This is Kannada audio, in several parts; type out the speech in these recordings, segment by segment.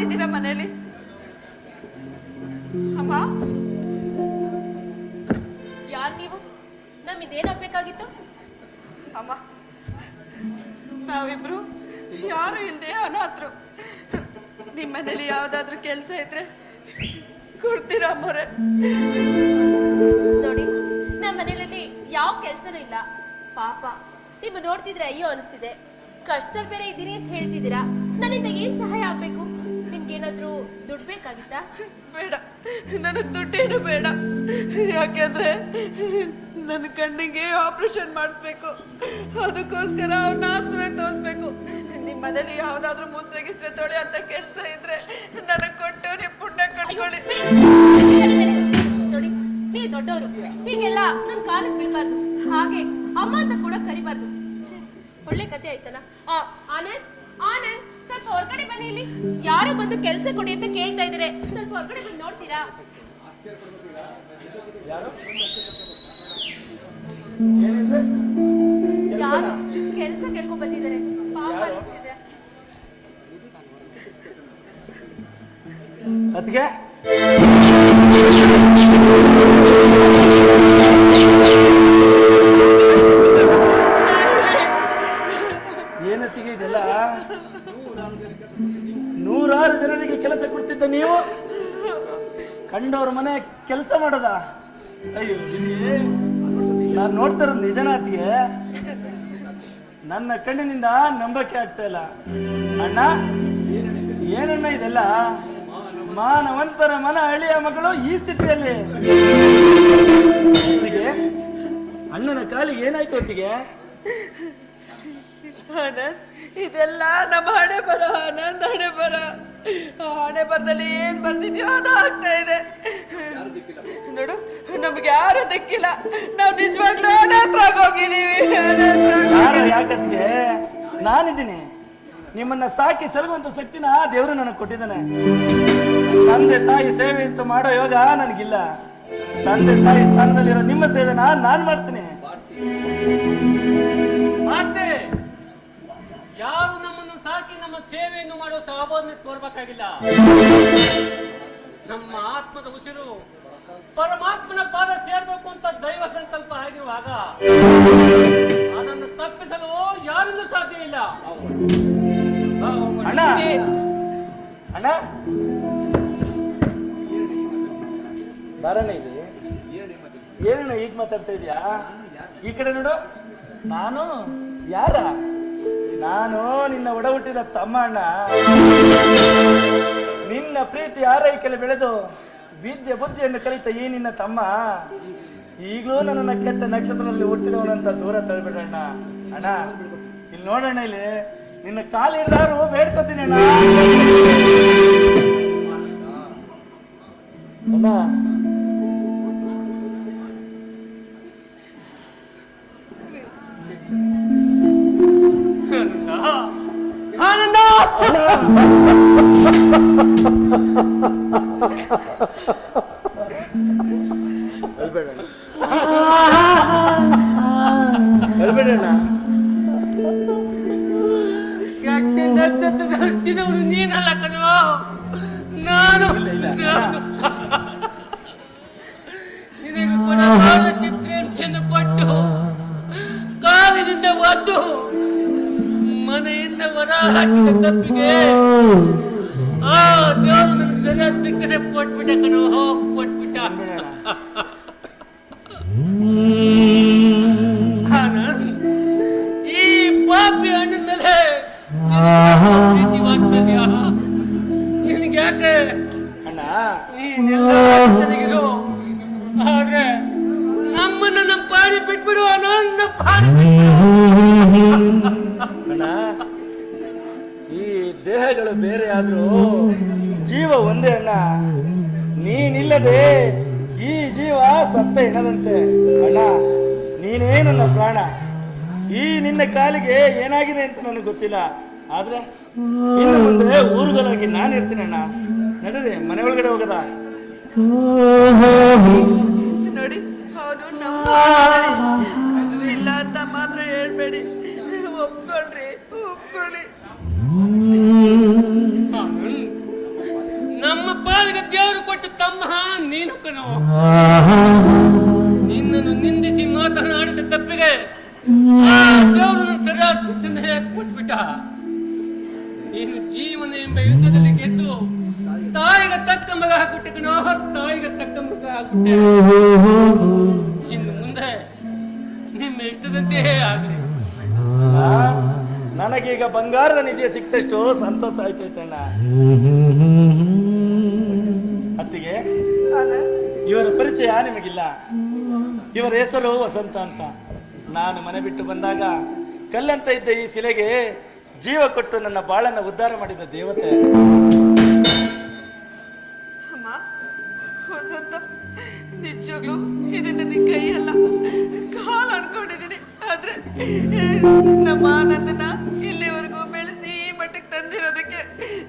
ಯಾರಿದ್ದೀರಾ ಮನೇಲಿ? ಅಮ್ಮ, ಯಾರು ನೀವು? ನಮ್ಮಿದೇನಾಗ್ಬೇಕಾಗಿತ್ತು? ಅಮ್ಮ, ನಾವಿಬ್ರು ಯಾರು ಇಲ್ಲದೆ ಅನಾಥರು. ನಿಮ್ಮ ಮನೇಲಿ ಯಾವ್ದಾದ್ರು ಕೆಲಸ ಇದ್ರೆ ಕೊಡ್ತೀರಾ ಅಮ್ಮೋರೆ? ನೋಡಿ, ನಮ್ಮ ಮನೇಲಿ ಯಾವ ಕೆಲ್ಸನೂ ಇಲ್ಲ. ಪಾಪ ನಿಮ್ಮ ನೋಡ್ತಿದ್ರೆ ಅಯ್ಯೋ ಅನಿಸ್ತಿದೆ. ಕಷ್ಟದಲ್ಲಿ ಬೇರೆ ಇದ್ದೀನಿ ಅಂತ ಹೇಳ್ತಿದ್ದೀರಾ. ನನ್ನಿಂದ ಏನ್ ಸಹಾಯ ಆಗ್ಬೇಕು? ನಿಮ್ಗೇನಾದ್ರೂ ದುಡ್ಡು ಬೇಕಾಗಿತ್ತಾ? ಬೇಡ, ನನಗೆ ದುಡ್ಡೇನು ಬೇಡ. ಯಾಕೆಂದ್ರೆ ನನ್ನ ಕಣ್ಣಿಗೆ ಆಪರೇಷನ್ ಮಾಡಿಸ್ಬೇಕು. ಅದಕ್ಕೋಸ್ಕರ ಅವ್ರನ್ನ ಆಸ್ಪತ್ರೆಗೆ ತೋರಿಸ್ಬೇಕು. ನಿಮ್ಮ ಮನೇಲಿ ಯಾವ್ದಾದ್ರು ಮುಸ್ರೆ ಗಿಸ್ರೆ ತೊಳೆ ಅಂತ ಕೆಲಸ ಇದ್ರೆ ನನಗೆ ಕೊಟ್ಟು ನೀವು ಪುಣ್ಯ ಕಟ್ಕೊಳ್ಳಿ. ನೋಡಿ, ನೀವು ದೊಡ್ಡವರು, ಹೀಗೆಲ್ಲ ನನ್ನ ಕಾಲಕ್ಕೆ ಬೀಳ್ಬಾರ್ದು. ಹಾಗೆ ಅಮ್ಮ ಅಂತ ಕೂಡ ಕರಿಬಾರ್ದು. ಒಳ್ಳೆ ಕತೆ ಆಯ್ತಲ್ಲ. ಆನಂದ್, ಆನಂದ್, ಸ್ವಲ್ಪ ಹೊರಗಡೆ ಬನ್ನಿ. ಇಲ್ಲಿ ಯಾರೋ ಬಂದು ಕೆಲಸ ಕೊಡಿ ಅಂತ ಕೇಳ್ತಾ ಇದಾರೆ. ಸ್ವಲ್ಪ ಹೊರಗಡೆ ಬಂದು ನೋಡ್ತೀರಾ? ಯಾರು ಕೆಲಸ ಕೇಳ್ಕೊಂಡ್ ಬಂದಿದ್ದಾರೆ. ಪಾಪ ಅನಿಸ್ತಿದೆ. ಅದ್ಗೆ ಏನತ್ತಿಗೆ ಇದೆಲ್ಲ? 100 ಜನರಿಗೆ ಕೆಲಸ ಕೊಡ್ತಿದ್ದ ನೀವು ಕಂಡವ್ರ ಮನೆ ಕೆಲಸ ಮಾಡದ? ಅಯ್ಯೋ, ನಾನು ನೋಡ್ತಾ ಇರೋದು ನಿಜನಾತಿಗೆ ನನ್ನ ಕಣ್ಣಿನಿಂದ ನಂಬಕ್ಕೆ ಆಗ್ತಾ ಇಲ್ಲ. ಅಣ್ಣ, ಏನಣ್ಣ ಇದೆಲ್ಲ? ಮಾನವಂತರ ಮನ ಅಳಿಯ ಮಗಳು ಈ ಸ್ಥಿತಿಯಲ್ಲಿ. ಅಣ್ಣನ ಕಾಲಿಗೆ ಏನಾಯ್ತು ಹೊತ್ತಿಗೆ? ಆನಂದ್, ಇದೆಲ್ಲ ನಮ್ಮ ಹಣೆ ಬರ. ಆನಂದ್, ಹಣೆ ಬರ. ಹಣೆ ಬರದಲ್ಲಿ ಏನ್ ಬರ್ದಿದ್ಯೋ ಅದು ಆಗ್ತಾ ಇದೆ. ನೋಡು, ನಮ್ಗೆ ಯಾರು ದಿಕ್ಕಿಲ್ಲ. ನಾವ್ ನಿಜವಾಗ್ಲೂ ಅನಾಥರಾಗಿ ಹೋಗಿದೀವಿ. ಯಾಕತ್ತಿಗೆ ನಾನಿದ್ದೀನಿ. ನಿಮ್ಮನ್ನ ಸಾಕಿ ಸಲಗುವಂತ ಶಕ್ತಿನ ದೇವರು ನನಗೆ ಕೊಟ್ಟಿದ್ದಾನೆ. ತಂದೆ ತಾಯಿ ಸೇವೆ ಅಂತ ಮಾಡೋ ಯೋಗ ನನಗಿಲ್ಲ. ತಂದೆ ತಾಯಿ ಸ್ಥಾನದಲ್ಲಿರೋ ನಿಮ್ಮ ಸೇವೆನ ನಾನ್ ಮಾಡ್ತೀನಿ. ಯಾರು ನಮ್ಮನ್ನು ಸಾಕಿ ನಮ್ಮ ಸೇವೆಯನ್ನು ಮಾಡೋ ಸಹಭಾವನೆ ತೋರ್ಬೇಕಾಗಿಲ್ಲ. ನಮ್ಮ ಆತ್ಮದ ಉಸಿರು ಪರಮಾತ್ಮನ ಪಾದ ಸೇರ್ಬೇಕು ಅಂತ ದೈವ ಸಂಕಲ್ಪ ಆಗಿರುವಾಗ ಅದನ್ನು ತಪ್ಪಿಸಲು ಯಾರಿಂದೂ ಸಾಧ್ಯ ಇಲ್ಲ. ಅಣ್ಣ, ಅಣ್ಣ, ಬಾರಣ್ಣ ಇಲ್ಲಿ. ಏನಣ್ಣ ಈಗ ಮಾತಾಡ್ತಾ ಇದೀಯಾ? ಈ ಕಡೆ ನೋಡು. ನಾನು ಯಾರ? ನಾನು ನಿನ್ನ ಒಡ ಹುಟ್ಟಿದ ತಮ್ಮ ಅಣ್ಣ. ನಿನ್ನ ಪ್ರೀತಿ ಆರೈಕೆಯಲ್ಲಿ ಬೆಳೆದು ವಿದ್ಯೆ ಬುದ್ಧಿಯನ್ನು ಕಲಿತ ಈ ನಿನ್ನ ತಮ್ಮ ಈಗಲೂ ನನ್ನನ್ನ ಕೆಟ್ಟ ನಕ್ಷತ್ರದಲ್ಲಿ ಹುಟ್ಟಿದವನಂತ ದೂರ ತಳ್ಬೇಡಣ್ಣ. ಅಣ್ಣ, ಇಲ್ಲಿ ನೋಡಣ್ಣ, ಇಲ್ಲಿ ನಿನ್ನ ಕಾಲಿಂದಾರು ಬೇಡ್ಕೋತೀನಿ ಅಣ್ಣ. ಅಣ್ಣ, ಆನಂದ, ಹೇಳ್ಬೇಡಣ್ಣ. ಹುಟ್ಟಿದವನು ನೀನಲ್ಲ ಕಣೋ, ನಾನು. ನಿನಗೆ ಕೂಡ ಚಿತ್ರಹಿಂಸೆಯನ್ನು ಕೊಟ್ಟು ಕಾಲಿನಿಂದ ಒದ್ದು ಮನೆಯಿಂದ ಹೊರ ಹಾಕಿದ ತಪ್ಪಿಗೆ ಆ ದೇವರು ನನಗೆ ಸರಿಯಾದ ಶಿಕ್ಷೆ ಕೊಟ್ಬಿಟ್ಟ ಕಣೋ, ಕೊಟ್ಬಿಟ್ಟ. ಈ ಪಾಪಿ ಹಣ್ಣಿನ ಮೇಲೆ ಪ್ರೀತಿ ವಾಸ್ತವ್ಯ ನಿನಗೆ ಯಾಕೆ? ಅಣ್ಣ, ನೀನೆಲ್ಲ ಚೆನ್ನಾಗಿರು, ಆದ್ರೆ ನಮ್ಮನ್ನ ನಮ್ಮ ಪಾಡಿ ಬಿಟ್ಬಿಡು. ನನ್ನ ಪಾಡಿ ಅಣ್ಣ, ಈ ದೇಹಗಳು ಬೇರೆ ಆದ್ರೂ ಜೀವ ಒಂದೇ ಅಣ್ಣ. ನೀನಿಲ್ಲದೆ ಈ ಜೀವ ಸತ್ತ ಹೆಣದಂತೆ. ಅಣ್ಣ, ನೀನೇ ನನ್ನ ಪ್ರಾಣ. ಈ ನಿನ್ನ ಕಾಲಿಗೆ ಏನಾಗಿದೆ ಅಂತ ನನಗೆ ಗೊತ್ತಿಲ್ಲ. ಆದ್ರೆ ಇನ್ನು ಮುಂದೆ ಊರುಗಳಾಗಿ ನಾನು ಇರ್ತೀನಿ ಅಣ್ಣ. ನಡೀರಿ, ಮನೆ ಒಳಗಡೆ ಹೋಗದ. ನೋಡಿ, ಅವನು ನಮ್ಮ ಇಲ್ಲ ಅಂತ ಮಾತ್ರ ಹೇಳ್ಬೇಡಿ. ಒಪ್ಕೊಳ್ರಿ, ಒಪ್ಕೊಳ್ಳಿ. ಪಾಲಿಗೆ ದೇವರು ಕೊಟ್ಟು ತಮ್ಮ ನೀನು ಕಣೋ. ನಿನ್ನನ್ನು ನಿಂದಿಸಿ ಮಾತನಾಡಿದ ತಪ್ಪಿಗೆ ಆ ದೇವರು ನನ್ನ ಸರಿಯಾದ ಶಿಕ್ಷಣ ಕೊಟ್ಬಿಟ್ಟ. ನೀನು ಜೀವನ ಎಂಬ ಯುದ್ಧದಲ್ಲಿ ಗೆದ್ದು ತಾಯಿಗೆ ತಕ್ಕ ಮಗ ಹಾಕುಟ್ಟೆ ಕಣೋ, ತಾಯಿಗೆ ತಕ್ಕ ಮಗ ಹಾಕುಟ್ಟೆ. ಇನ್ನು ಮುಂದೆ ನಿಮ್ಮ ಇಷ್ಟದಂತೆ ಆಗ್ಲಿ. ನನಗೀಗ ಬಂಗಾರದ ನಿಧಿಯ ಸಿಕ್ತಷ್ಟು ಸಂತೋಷ ಆಯ್ತೈತೆ ಅಣ್ಣ. ಅತ್ತಿಗೆ, ಆನಂದ್, ಇವರ ಪರಿಚಯ ನಿಮಗಿಲ್ಲ. ಇವರ ಹೆಸರು ವಸಂತ ಅಂತ. ನಾನು ಮನೆ ಬಿಟ್ಟು ಬಂದಾಗ ಕಲ್ಲಂತ ಇದ್ದ ಈ ಶಿಲೆಗೆ ಜೀವ ಕೊಟ್ಟು ನನ್ನ ಬಾಳನ್ನ ಉದ್ಧಾರ ಮಾಡಿದ ದೇವತೆ. ಅಮ್ಮ, ವಸಂತ, ನಿಜವಾಗ್ಲೂ ಇದು ನನ್ನ ಕೈಯಲ್ಲ, ಕಾಲು ಅನ್ಕೊಂಡಿದ್ದೀನಿ. ಆದ್ರೆ ನಮ್ಮ ಆನಂದನ ಇಲ್ಲಿವರೆಗೂ ಬೆಳೆಸಿ ಈ ಮಟ್ಟಕ್ಕೆ ತಂದಿರೋದಕ್ಕೆ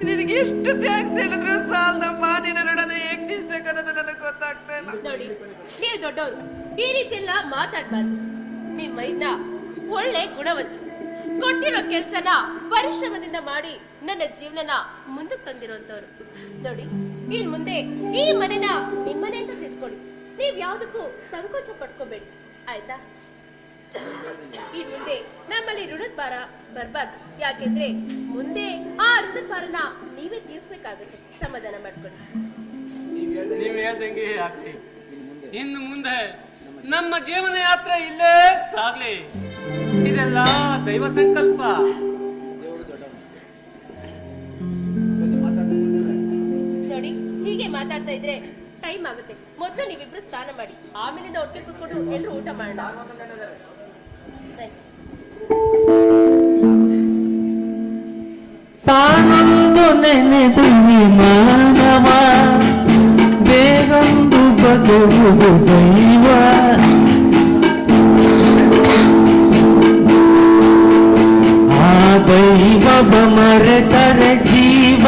ನಿನಗೆ ಎಷ್ಟು ಥ್ಯಾಂಕ್ಸ್ ಹೇಳಿದ್ರು ಸಾಲದಮ್ಮ. ನಿನ್ನ ಋಣನ ಹೇಗ್ ತೀರ್ಸ್ಬೇಕು ಅನ್ನೋದು ನನಗೆ ಗೊತ್ತಾಗ್ತಾ ಇಲ್ಲ. ನೋಡಿ, ನೀವು ದೊಡ್ಡವರು, ಈ ರೀತಿ ಎಲ್ಲ ಮಾತಾಡ್ಬಾರ್ದು. ನಿಮ್ಮ ಇಂದ ಒಳ್ಳೆ ಗುಣವಂತರು, ಕೊಟ್ಟಿರೋ ಕೆಲ್ಸನ ಪರಿಶ್ರಮದಿಂದ ಮಾಡಿ ನನ್ನ ಜೀವನನ ಮುಂದಕ್ಕೆ ತಂದಿರೋಂಥವ್ರು. ನೋಡಿ, ಇನ್ ಮುಂದೆ ಈ ಮನೆನ ನಿಮ್ಮನೆ ಅಂತ ತಿಳ್ಕೊಳ್ಳಿ. ನೀವ್ ಯಾವ್ದಕ್ಕೂ ಸಂಕೋಚ ಪಡ್ಕೋಬೇಡಿ, ಆಯ್ತಾ? ಇನ್ ಮುಂದೆ ನಮ್ಮಲ್ಲಿ ಋಣದ ಭಾರ ಬರ್ಬಾರ್ದು. ಯಾಕೆಂದ್ರೆ ಮುಂದೆ ಆ ಋಣದ ಭಾರನ ನೀವೇ ತೀರ್ಸ್ಬೇಕಾಗುತ್ತೆ. ಸಮಾಧಾನ ಮಾಡ್ಕೊಳ್ಳಿ. ನೀವು ಹೇಳ್ದಂಗೆ ಆಗ್ಲಿ. ಇನ್ನು ಮುಂದೆ ನಮ್ಮ ಜೀವನ ಯಾತ್ರೆ ಇಲ್ಲೇ ಸಾಗ್ಲಿ. ಇದೆಲ್ಲ ದೈವ ಸಂಕಲ್ಪ. ನೋಡಿ, ಹೀಗೆ ಮಾತಾಡ್ತಾ ಇದ್ರೆ ಟೈಮ್ ಆಗುತ್ತೆ. ಮೊದಲು ನೀವಿಬ್ರು ಸ್ನಾನ ಮಾಡಿ, ಆಮೇಲಿಂದ ಒಟ್ಟಿಗೆ ಕೂತ್ಕೊಂಡು ಎಲ್ಲರೂ ಊಟ ಮಾಡೋಣ. ತಾನೊಂದು ನೆನೆದು ಮಾನವ, ಬೇರೊಂದು ಬದುಕುವುದು ದೈವ. ಆ ದೈವ ಮರೆತರೆ ಜೀವ